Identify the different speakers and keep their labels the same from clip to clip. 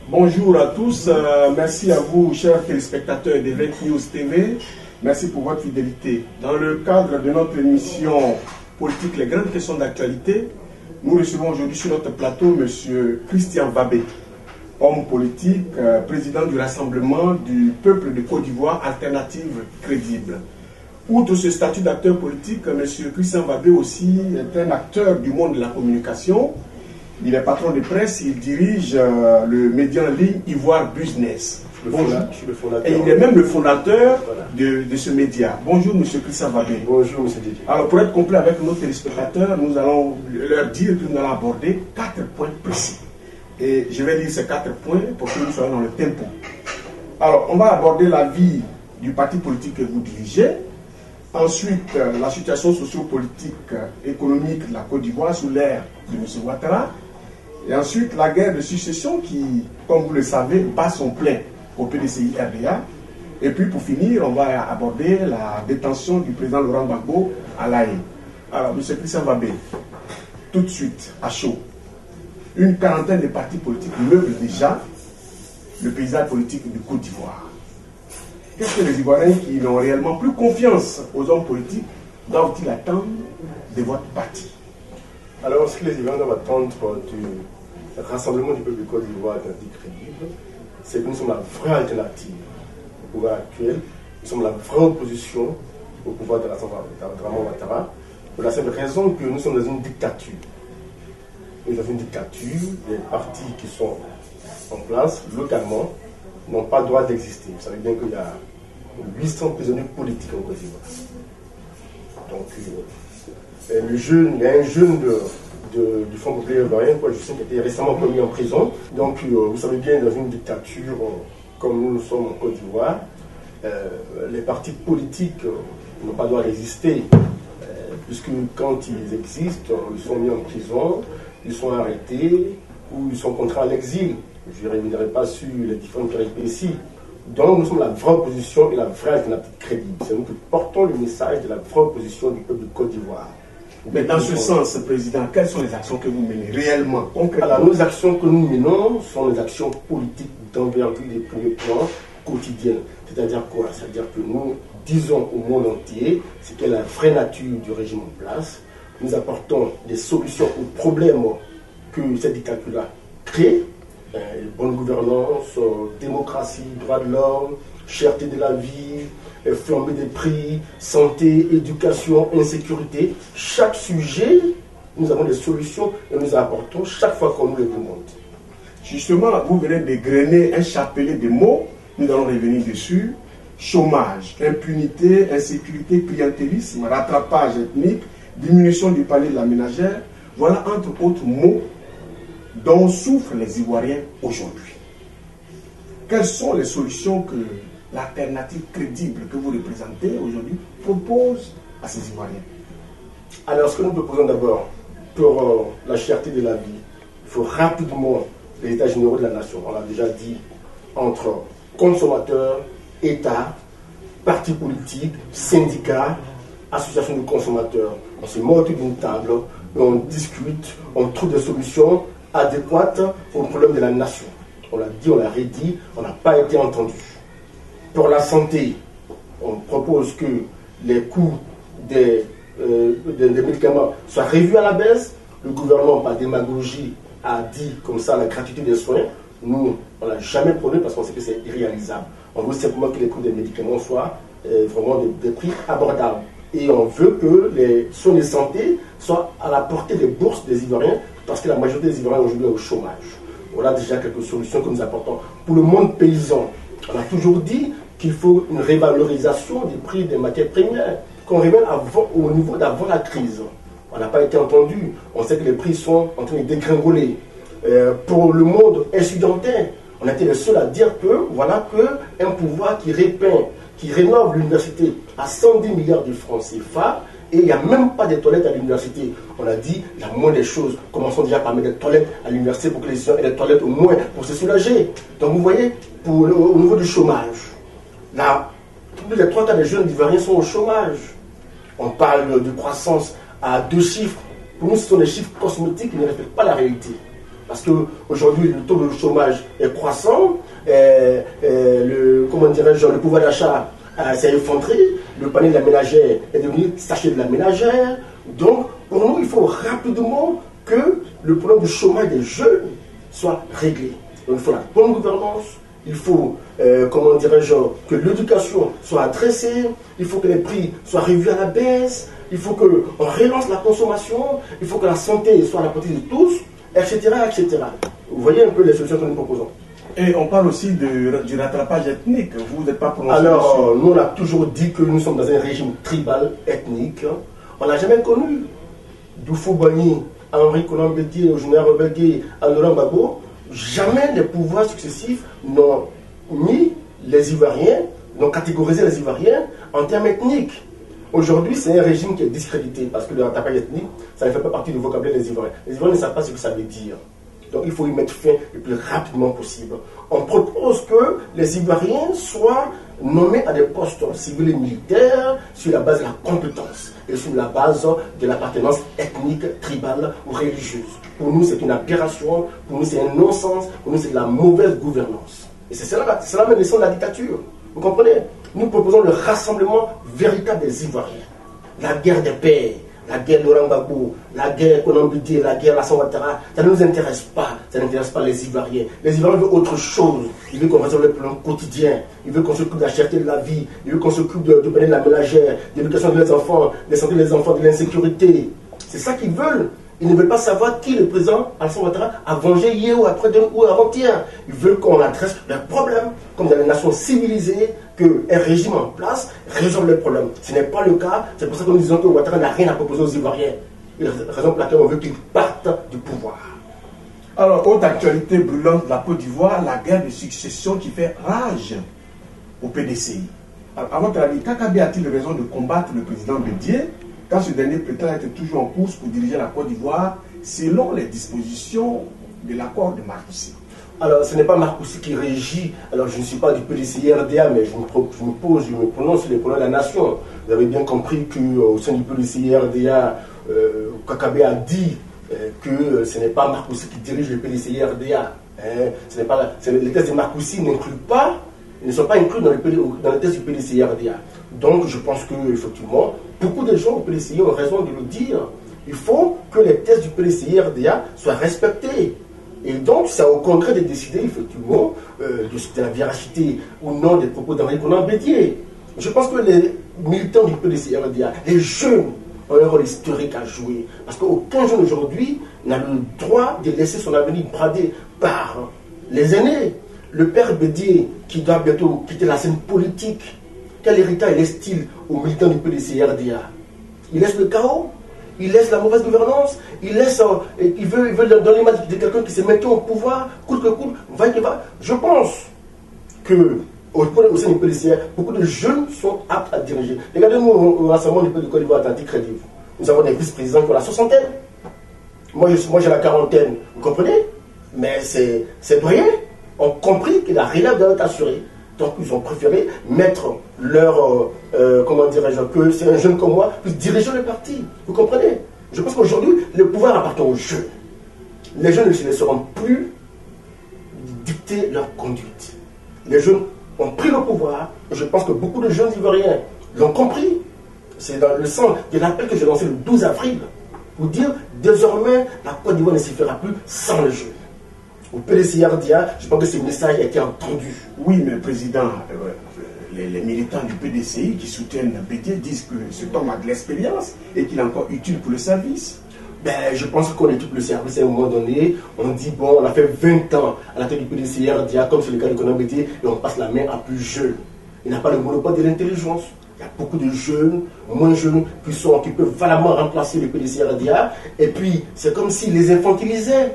Speaker 1: Bonjour à tous, merci à vous chers téléspectateurs d'Event News TV, merci pour votre fidélité. Dans le cadre de notre émission politique, les grandes questions d'actualité, nous recevons aujourd'hui sur notre plateau M. Christian Vabé, homme politique, président du Rassemblement du peuple de Côte d'Ivoire, alternative crédible. Outre ce statut d'acteur politique, M. Christian Vabé aussi est un acteur du monde de la communication. Il est patron de presse, il dirige le média en ligne Ivoire Business.
Speaker 2: Je suis le fondateur.
Speaker 1: Et il est même le fondateur de ce média. Bonjour M. Christian Vabé.
Speaker 2: Bonjour M. Didier.
Speaker 1: Alors pour être complet avec nos téléspectateurs, nous allons leur dire que nous allons aborder 4 points précis. Et je vais lire ces 4 points pour que nous soyons dans le tempo. Alors on va aborder la vie du parti politique que vous dirigez. Ensuite, la situation socio-politique, économique de la Côte d'Ivoire sous l'ère de M. Ouattara. Et ensuite, la guerre de succession qui, comme vous le savez, bat son plein au PDCI-RDA. Et puis, pour finir, on va aborder la détention du président Laurent Gbagbo à La Haye. Alors, M. Christian Vabé, tout de suite, à chaud, une quarantaine de partis politiques meublent déjà le paysage politique de Côte d'Ivoire. Qu'est-ce que les Ivoiriens qui n'ont réellement plus confiance aux hommes politiques doivent-ils attendre de votre parti?
Speaker 2: Alors, ce que les Ivoiriens doivent attendre du Rassemblement du peuple de Côte d'Ivoire alternative crédible, c'est que nous sommes la vraie alternative au pouvoir actuel, nous sommes la vraie opposition au pouvoir de Laurent Ouattara, pour la simple raison que nous sommes dans une dictature. Nous sommes dans une dictature, les partis qui sont en place localement n'ont pas le droit d'exister. Vous savez bien qu'il y a 800 prisonniers politiques en Côte d'Ivoire. Donc, il y a un jeune du Front populaire ivoirien, je sais, qui a été récemment commis en prison. Donc, vous savez bien, dans une dictature comme nous sommes en Côte d'Ivoire, les partis politiques n'ont pas le droit d'exister, puisque quand ils existent, ils sont mis en prison, ils sont arrêtés ou ils sont contraints à l'exil. Je ne reviendrai pas sur les différentes péripéties. Donc, nous sommes la vraie opposition et la vraie alternative crédible. C'est nous qui portons le message de la vraie opposition du peuple de Côte d'Ivoire.
Speaker 1: Mais dans ce sens, Président, quelles sont les actions que vous menez réellement, concrètement?
Speaker 2: Alors, nos actions que nous menons sont les actions politiques d'envergure des premiers plans quotidiens. C'est-à-dire quoi? C'est-à-dire que nous disons au monde entier ce qu'est la vraie nature du régime en place. Nous apportons des solutions aux problèmes que cette dictature-là crée. Bonne gouvernance, démocratie, droits de l'homme, cherté de la vie, flambée des prix, santé, éducation, insécurité. Chaque sujet, nous avons des solutions et nous apportons chaque fois qu'on nous les demande.
Speaker 1: Justement, vous venez d'égrener un chapelet de mots, nous allons revenir dessus. Chômage, impunité, insécurité, clientélisme, rattrapage ethnique, diminution du panier de la ménagère. Voilà entre autres mots dont souffrent les Ivoiriens aujourd'hui. Quelles sont les solutions que l'alternative crédible que vous représentez aujourd'hui propose à ces Ivoiriens?
Speaker 2: Alors, ce que nous proposons d'abord pour la cherté de la vie, il faut rapidement les états généraux de la nation. On l'a déjà dit, entre consommateurs, État, partis politiques, syndicats, associations de consommateurs. On se met autour d'une table, on discute, on trouve des solutions adéquate aux problèmes de la nation. On l'a dit, on l'a redit, on n'a pas été entendu. Pour la santé, on propose que les coûts des médicaments soient revus à la baisse. Le gouvernement, par démagogie, a dit comme ça la gratuité des soins. Nous, on ne l'a jamais prôné parce qu'on sait que c'est irréalisable. On veut simplement que les coûts des médicaments soient vraiment des prix abordables. Et on veut que les soins de santé soient à la portée des bourses des Ivoiriens, parce que la majorité des Ivoiriens aujourd'hui est au chômage. Voilà déjà quelques solutions que nous apportons. Pour le monde paysan, on a toujours dit qu'il faut une révalorisation des prix des matières premières, qu'on révèle au niveau d'avant la crise. On n'a pas été entendu. On sait que les prix sont en train de dégringoler. Pour le monde estudiantin, on a été les seuls à dire que voilà qu'un pouvoir qui rénove l'université à 110 milliards de francs CFA, et il n'y a même pas de toilettes à l'université. On a dit la moindre des choses. Commençons déjà par mettre des toilettes à l'université pour que les étudiants aient des toilettes au moins pour se soulager. Donc vous voyez, au niveau du chômage, là, plus des 3 quarts des jeunes Ivoiriens sont au chômage. On parle de croissance à 2 chiffres. Pour nous, ce sont des chiffres cosmétiques qui ne reflètent pas la réalité. Parce qu'aujourd'hui, le taux de chômage est croissant, comment dirais-je, le pouvoir d'achat s'est effondré, le panier de la ménagère est devenu sachet de la ménagère. Donc, pour nous, il faut rapidement que le problème du chômage des jeunes soit réglé. Donc, il faut la bonne gouvernance, il faut, comment dirais-je, que l'éducation soit adressée, il faut que les prix soient revus à la baisse, il faut qu'on relance la consommation, il faut que la santé soit à la portée de tous, etc., etc. Vous voyez un peu les solutions que nous proposons.
Speaker 1: Et on parle aussi du rattrapage ethnique. Vous n'êtes pas prononcé.
Speaker 2: Alors, nous, on a toujours dit que nous sommes dans un régime tribal, ethnique. On n'a jamais connu Doufou Bani, Henri Konan Bédié, Eugène Rebelgué, Laurent Gbagbo. Jamais les pouvoirs successifs n'ont mis les Ivoiriens, n'ont catégorisé les Ivoiriens en termes ethniques. Aujourd'hui, c'est un régime qui est discrédité parce que le rattrapage ethnique, ça ne fait pas partie du vocabulaire des Ivoiriens. Les Ivoiriens ne savent pas ce que ça veut dire. Donc il faut y mettre fin le plus rapidement possible. On propose que les Ivoiriens soient nommés à des postes civils et militaires sur la base de la compétence et sur la base de l'appartenance ethnique, tribale ou religieuse. Pour nous, c'est une aberration, pour nous, c'est un non-sens, pour nous, c'est de la mauvaise gouvernance. Et c'est cela même leçon de la dictature. Vous comprenez? Nous proposons le rassemblement véritable des Ivoiriens. La guerre des pères, la guerre de Laurent Gbagbo, la guerre Konan Bédié, la guerre Alassane Ouattara, ça ne nous intéresse pas. Ça n'intéresse pas les Ivoiriens. Les Ivoiriens veulent autre chose. Ils veulent qu'on résolve les problèmes quotidiens. Ils veulent qu'on s'occupe de la cherté de la vie. Ils veulent qu'on s'occupe de la ménagère, de l'éducation de leurs enfants, de la santé des enfants, de l'insécurité. C'est ça qu'ils veulent. Ils ne veulent pas savoir qui le président Alassane Ouattara a vengé hier ou après-demain ou avant-hier. Ils veulent qu'on adresse leurs problèmes, comme dans les nations civilisées, qu'un régime en place résolve les problèmes. Ce n'est pas le cas. C'est pour ça que nous disons que Ouattara n'a rien à proposer aux Ivoiriens. Raison pour laquelle on veut qu'ils partent du pouvoir.
Speaker 1: Alors, autre actualité brûlante de la Côte d'Ivoire, la guerre de succession qui fait rage au PDCI. Alors, à votre avis, Kakabe a-t-il raison de combattre le président Bédié quand ce dernier prétend être toujours en course pour diriger la Côte d'Ivoire selon les dispositions de l'accord de Marcoussis?
Speaker 2: Alors, ce n'est pas Marcoussis qui régit. Alors, je ne suis pas du PDCI-RDA, mais je me prononce sur les problèmes de la nation. Vous avez bien compris qu'au sein du PDCI-RDA, Kakabe a dit que ce n'est pas Marcoussis qui dirige le PDCI-RDA. Les tests de Marcoussis ne sont pas inclus dans les tests du PDCI-RDA. Donc, je pense qu'effectivement, beaucoup de gens au PDCI ont raison de le dire. Il faut que les tests du PDCI-RDA soient respectés. Et donc, c'est au Congrès de décider, effectivement, de la véracité ou non des propos d'Henri Konan Bédié. Je pense que les militants du PDCI-RDA, les jeunes, ont un rôle historique à jouer. Parce qu'aucun jeune aujourd'hui n'a le droit de laisser son avenir bradé par les aînés. Le père Bédié, qui doit bientôt quitter la scène politique, quel héritage laisse-t-il aux militants du PDCI-RDA? Il laisse le chaos? Il laisse la mauvaise gouvernance, il veut donner l'image de quelqu'un qui s'est maintenant au pouvoir, coûte que coûte, va que va. Je pense que au sein du PDCI, beaucoup de jeunes sont aptes à diriger. Regardez-nous au rassemblement du Côte d'Ivoire Atlantique Crédible. Nous avons des vice-présidents qui ont la soixantaine. Moi j'ai la quarantaine, vous comprenez? Mais ces doyens ont compris que la relève doit être assurée. Donc ils ont préféré mettre leur, comment dirais-je, que c'est un jeune comme moi, puis diriger le parti. Vous comprenez? Je pense qu'aujourd'hui, le pouvoir appartient aux jeunes. Les jeunes ne se laisseront plus dicter leur conduite. Les jeunes ont pris le pouvoir, et je pense que beaucoup de jeunes Ivoiriens l'ont compris. C'est dans le sens de l'appel que j'ai lancé le 12 avril, pour dire, désormais, la Côte d'Ivoire ne se fera plus sans les jeunes. Au PDCI-RDA, je pense que ce message a été entendu.
Speaker 1: Oui, mais le président, les militants du PDCI qui soutiennent Bédié disent que cet homme a de l'expérience et qu'il est encore utile pour le service.
Speaker 2: Ben, je pense qu'on est tout le service à un moment donné. On dit, bon, on a fait 20 ans à la tête du PDCI-RDA, comme c'est le cas de Konan Bédié, et on passe la main à plus jeunes. Il n'a pas le monopole de l'intelligence. Il y a beaucoup de jeunes, moins jeunes, qui peuvent valamment remplacer le PDCI-RDA. Et puis, c'est comme s'ils les infantilisaient.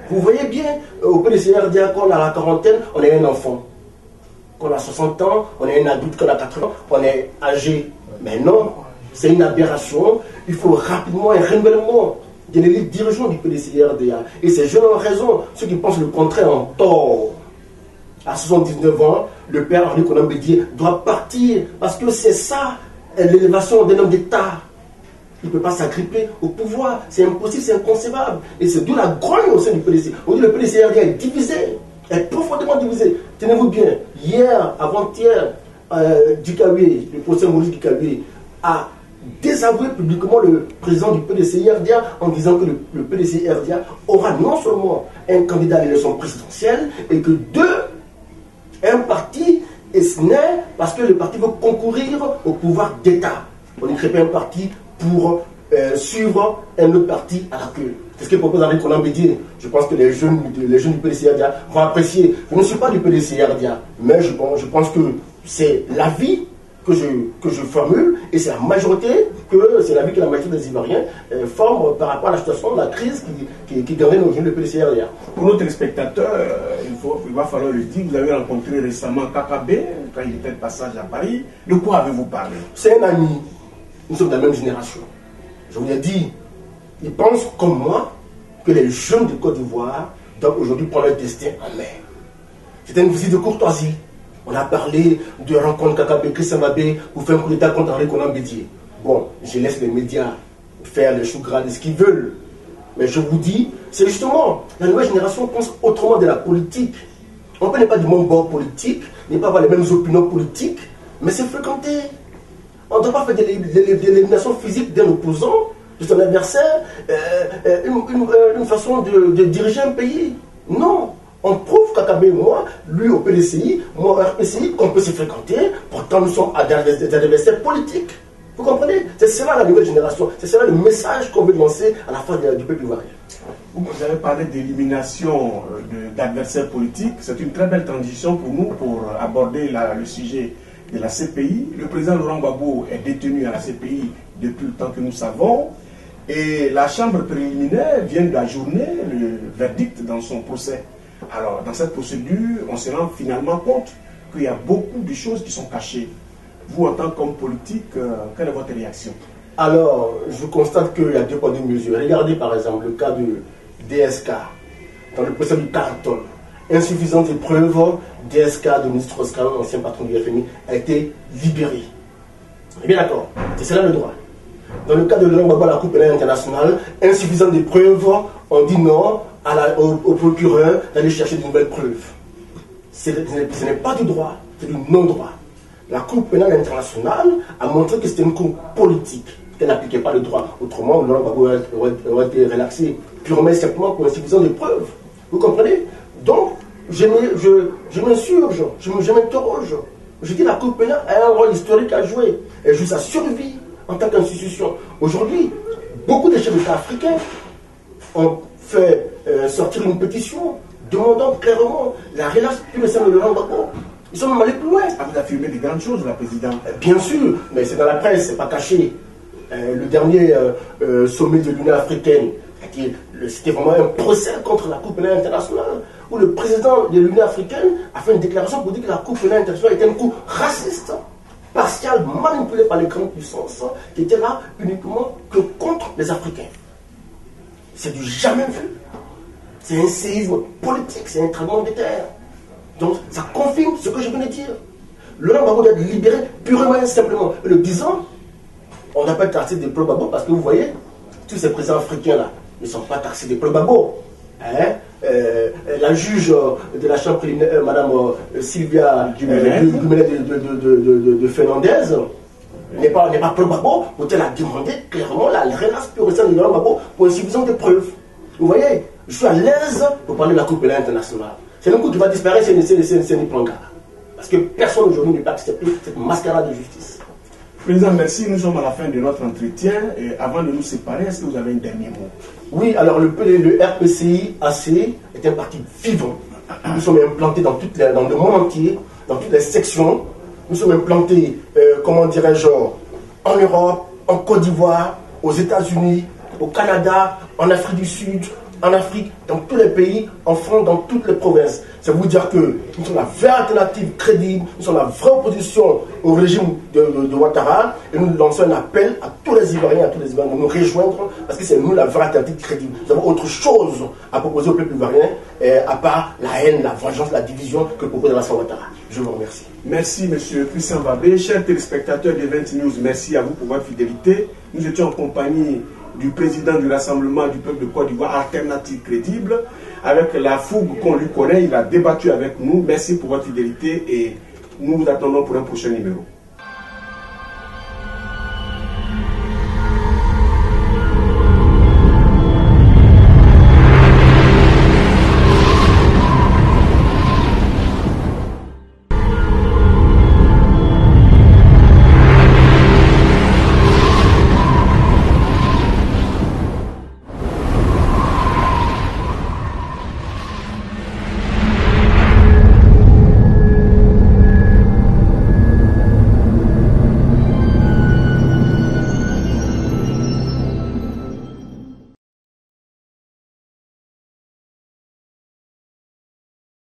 Speaker 2: Vous voyez bien, au PDCI-RDA, quand on a la quarantaine, on est un enfant. Quand on a 60 ans, on est un adulte. Quand on a 80 ans, on est âgé. Mais non, c'est une aberration. Il faut rapidement un renouvellement de l'élite dirigeante du PDCI-RDA. Et ces jeunes ont raison. Ceux qui pensent le contraire ont tort. À 79 ans, le père Henri Konan Bédié doit partir. Parce que c'est ça, l'élévation d'un homme d'État. il ne peut pas s'agripper au pouvoir. C'est impossible, c'est inconcevable. Et c'est d'où la grogne au sein du PDC. Aujourd'hui, le PDC est divisé, est profondément divisé. Tenez-vous bien, hier, avant-hier, Dikawe, le procès Maurice Dikawe, a désavoué publiquement le président du PDC-RDA en disant que le PDC-RDA aura non seulement un candidat à l'élection présidentielle et que un parti est né parce que le parti veut concourir au pouvoir d'État. On ne crée pas un parti pour suivre un autre parti à la queue. C'est ce que propose Henri Konan Bédié. Je pense que les jeunes du PDC-RDA vont apprécier. Je ne suis pas du PDC-RDA, mais je pense que c'est l'avis que je formule, et c'est la majorité, c'est l'avis que la majorité des Ivoiriens forment par rapport à la situation de la crise qui gangrène aujourd'hui le PDC-RDA.
Speaker 1: Pour nos téléspectateurs, il va falloir le dire, vous avez rencontré récemment Kakabe, quand il était de passage à Paris. De quoi avez-vous parlé?
Speaker 2: C'est un ami, nous sommes de la même génération. Je vous l'ai dit, il pense comme moi que les jeunes de Côte d'Ivoire doivent aujourd'hui prendre leur destin en main. C'était une visite de courtoisie. On a parlé de rencontre Kakabe Christian Mabé pour faire un coup d'état contre Henri Konan Bédié. Bon, je laisse les médias faire les choux gras de ce qu'ils veulent. Mais je vous dis, c'est justement, la nouvelle génération pense autrement de la politique. On n'est pas du même bord politique, n'est pas avoir les mêmes opinions politiques, mais c'est fréquenter. On ne doit pas faire de l'élimination physique d'un opposant, de son adversaire, une façon de diriger un pays. Non. On prouve Kakabe et moi, lui au PDCI, moi au RPCI, qu'on peut se fréquenter, pourtant nous sommes des adversaires politiques. Vous comprenez? C'est cela la nouvelle génération, c'est cela le message qu'on veut lancer à la fin du peuple ivoirien.
Speaker 1: Vous avez parlé d'élimination d'adversaires politiques, c'est une très belle transition pour nous pour aborder le sujet de la CPI. Le président Laurent Gbagbo est détenu à la CPI depuis le temps que nous savons, et la chambre préliminaire vient d'ajourner le verdict dans son procès. Alors, dans cette procédure, on se rend finalement compte qu'il y a beaucoup de choses qui sont cachées. Vous, en tant qu'homme politique, quelle est votre réaction?
Speaker 2: Alors, je constate qu'il y a deux poids, deux mesures. Regardez par exemple le cas de DSK, dans le procès du carton. Insuffisante de preuves, DSK de ministre Oscar, ancien patron du FMI, a été libéré. On est bien d'accord, c'est cela le droit. Dans le cas de Laurent Gbagbo à la Cour pénale internationale, insuffisante de preuves, on dit non au procureur d'aller chercher de nouvelles preuves. Ce n'est pas du droit, c'est du non-droit. La Cour pénale internationale a montré que c'était une cour politique, qu'elle n'appliquait pas le droit. Autrement, Laurent Gbagbo aurait été relaxé purement et simplement pour insuffisance de preuves. Vous comprenez? Donc, je m'insurge, je m'interroge. Je dis que la Cour pénale a un rôle historique à jouer. Elle joue sa survie en tant qu'institution. Aujourd'hui, beaucoup de chefs d'État africains ont fait sortir une pétition demandant clairement la relâche pure et simple de Laurent Gbagbo. Ils sont même allés plus loin.
Speaker 1: Vous affirmez des grandes choses, la présidente.
Speaker 2: Bien sûr, mais c'est dans la presse, c'est pas caché. Le dernier sommet de l'Union africaine, c'était vraiment un procès contre la Cour pénale internationale, où le président de l'Union africaine a fait une déclaration pour dire que la Cour pénale internationale était une cour raciste, partiale, manipulée par les grandes puissances, qui était là uniquement que contre les Africains. C'est du jamais vu. C'est un séisme politique, c'est un tremblement de terre. Donc ça confirme ce que je venais de dire. Laurent Gbagbo doit être libéré purement et simplement. Le disant, on n'a pas taxé des plans Gbagbo parce que vous voyez, tous ces présidents africains-là ne sont pas taxés des plans Gbagbo. Hein? La juge de la chambre préliminaire, Madame Sylvia Gumelet de Fernandez, n'est pas plans Gbagbo, peut-elle a demandé clairement la relâche pure et simple de Laurent Gbagbo pour insuffisance de preuves. Vous voyez, je suis à l'aise pour parler de la Cour pénale internationale. C'est un coup qui va disparaître, c'est une planga. Parce que personne aujourd'hui ne peut accepter cette mascarade de justice.
Speaker 1: Président, merci. Nous sommes à la fin de notre entretien. Et avant de nous séparer, est-ce que vous avez un dernier mot?
Speaker 2: Oui, alors le RPCI-AC est un parti vivant. Nous sommes implantés dans le monde entier, dans toutes les sections. Nous sommes implantés, comment dirais-je, en Europe, en Côte d'Ivoire, aux États-Unis, au Canada, en Afrique du Sud, en Afrique, dans tous les pays, en France, dans toutes les provinces. C'est vous dire que nous sommes la vraie alternative crédible, nous sommes la vraie opposition au régime de Ouattara, et nous lançons un appel à tous les Ivoiriens, de nous rejoindre, parce que c'est nous la vraie alternative crédible. Nous avons autre chose à proposer au peuple ivoirien, à part la haine, la vengeance, la division que propose Alassane Ouattara. Je vous remercie.
Speaker 1: Merci, M. Christian Babé. Chers téléspectateurs d'Event News, merci à vous pour votre fidélité. Nous étions en compagnie du président du Rassemblement du peuple de Côte d'Ivoire, Alternative Crédible, avec la fougue qu'on lui connaît. Il a débattu avec nous. Merci pour votre fidélité et nous vous attendons pour un prochain numéro.